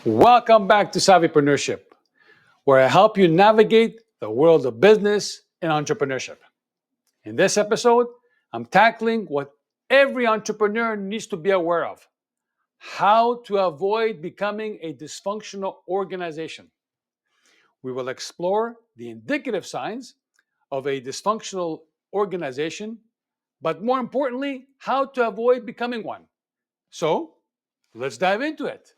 Welcome back to Savvypreneurship, where I help you navigate the world of business and entrepreneurship. In this episode, I'm tackling what every entrepreneur needs to be aware of: how to avoid becoming a dysfunctional organization. We will explore the indicative signs of a dysfunctional organization, but more importantly, how to avoid becoming one. So, let's dive into it.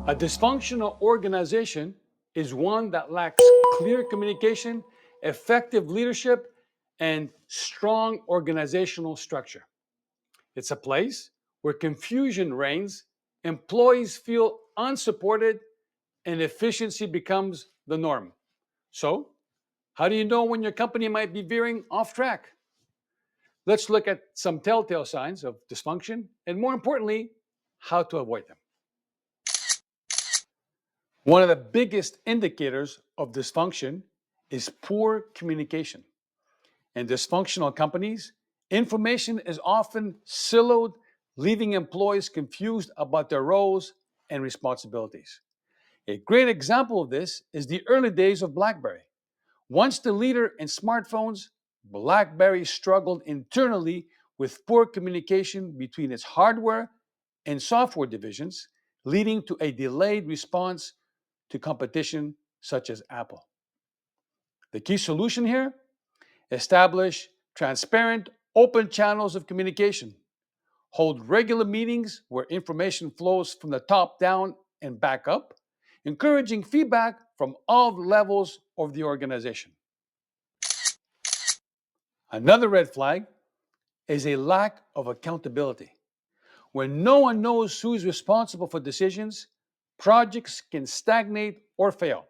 A dysfunctional organization is one that lacks clear communication, effective leadership, and strong organizational structure. It's a place where confusion reigns, employees feel unsupported, and efficiency becomes the norm. So, how do you know when your company might be veering off track? Let's look at some telltale signs of dysfunction and, more importantly, how to avoid them. One of the biggest indicators of dysfunction is poor communication. In dysfunctional companies, information is often siloed, leaving employees confused about their roles and responsibilities. A great example of this is the early days of BlackBerry. Once the leader in smartphones, BlackBerry struggled internally with poor communication between its hardware and software divisions, leading to a delayed response to competition such as Apple. The key solution here: establish transparent, open channels of communication. Hold regular meetings where information flows from the top down and back up, encouraging feedback from all levels of the organization. Another red flag is a lack of accountability. When no one knows who's responsible for decisions, projects can stagnate or fail.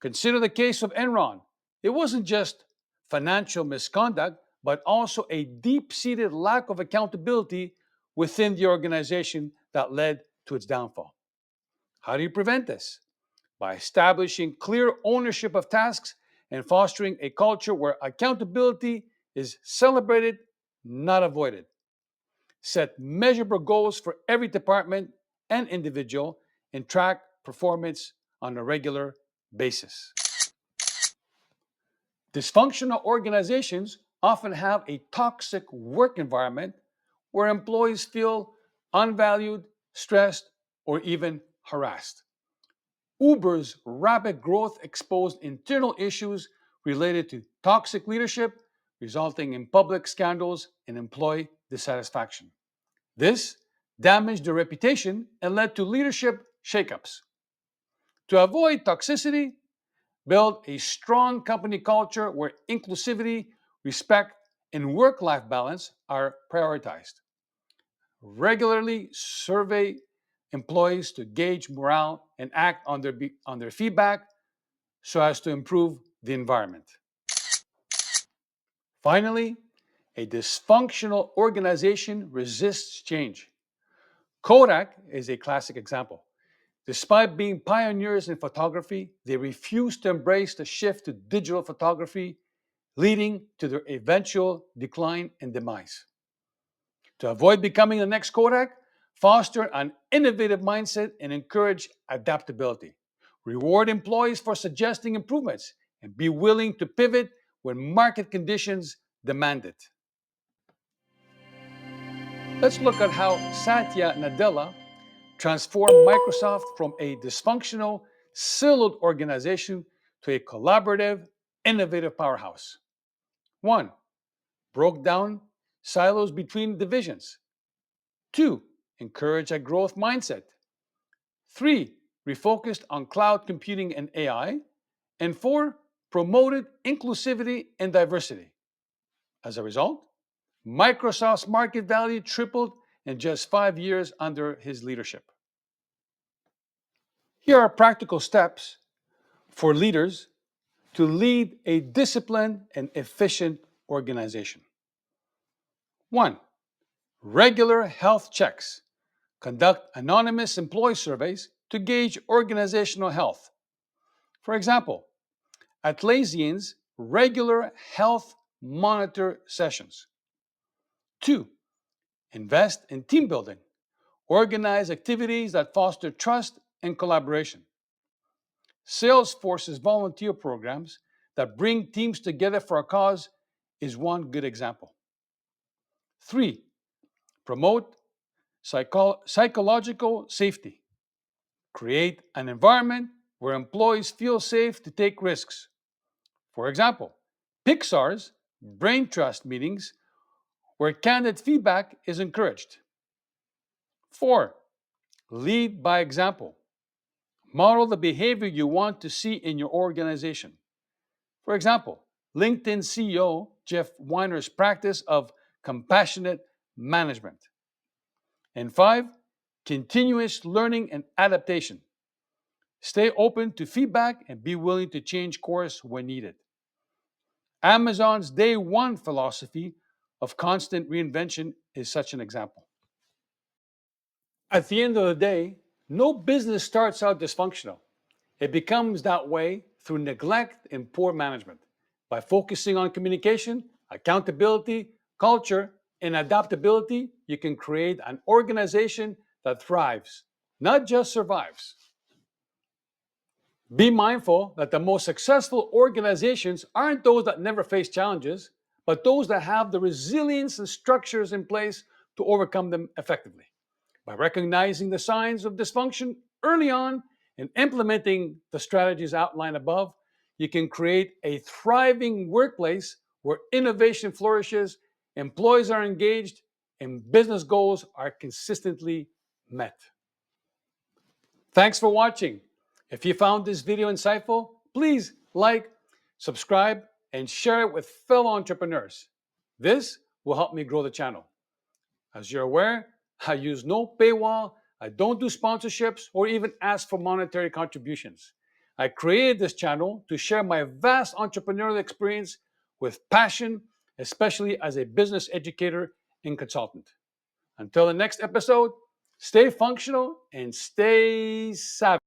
Consider the case of Enron. It wasn't just financial misconduct, but also a deep seated lack of accountability within the organization that led to its downfall. How do you prevent this? By establishing clear ownership of tasks and fostering a culture where accountability is celebrated, not avoided. Set measurable goals for every department and individual and track performance on a regular basis. Dysfunctional organizations often have a toxic work environment where employees feel unvalued, stressed, or even harassed. Uber's rapid growth exposed internal issues related to toxic leadership, resulting in public scandals and employee dissatisfaction. This damaged their reputation and led to leadership shakeups. To avoid toxicity, build a strong company culture where inclusivity, respect, and work life balance are prioritized. Regularly survey employees to gauge morale and act on their feedback so as to improve the environment. Finally, a dysfunctional organization resists change. Kodak is a classic example. Despite being pioneers in photography, they refused to embrace the shift to digital photography, leading to their eventual decline and demise. To avoid becoming the next Kodak, foster an innovative mindset and encourage adaptability. Reward employees for suggesting improvements and be willing to pivot when market conditions demand it. Let's look at how Satya Nadella transformed Microsoft from a dysfunctional, siloed organization to a collaborative, innovative powerhouse. 1. Broke down silos between divisions. 2. Encourage a growth mindset. 3. Refocused on cloud computing and AI. And 4. Promoted inclusivity and diversity. As a result, Microsoft's market value tripled in just 5 years under his leadership. Here are practical steps for leaders to lead a disciplined and efficient organization. 1. Regular health checks. Conduct anonymous employee surveys to gauge organizational health. For example, Atlassian's regular health monitor sessions. 2. Invest in team building. Organize activities that foster trust and collaboration. Salesforce's volunteer programs that bring teams together for a cause is one good example. 3. Promote psychological safety. Create an environment where employees feel safe to take risks. For example, Pixar's brain trust meetings where candid feedback is encouraged. 4. Lead by example. Model the behavior you want to see in your organization. For example, LinkedIn CEO Jeff Weiner's practice of compassionate management. And 5, continuous learning and adaptation. Stay open to feedback and be willing to change course when needed. Amazon's day one philosophy of constant reinvention is such an example. At the end of the day, no business starts out dysfunctional. It becomes that way through neglect and poor management. By focusing on communication, accountability, culture, and adaptability, you can create an organization that thrives, not just survives. Be mindful that the most successful organizations aren't those that never face challenges, but those that have the resilience and structures in place to overcome them effectively. By recognizing the signs of dysfunction early on and implementing the strategies outlined above, you can create a thriving workplace where innovation flourishes, employees are engaged, and business goals are consistently met. Thanks for watching. If you found this video insightful, please like, subscribe, and share it with fellow entrepreneurs. This will help me grow the channel. As you're aware, I use no paywall, I don't do sponsorships, or even ask for monetary contributions. I created this channel to share my vast entrepreneurial experience with passion, especially as a business educator and consultant. Until the next episode, stay functional and stay savvy.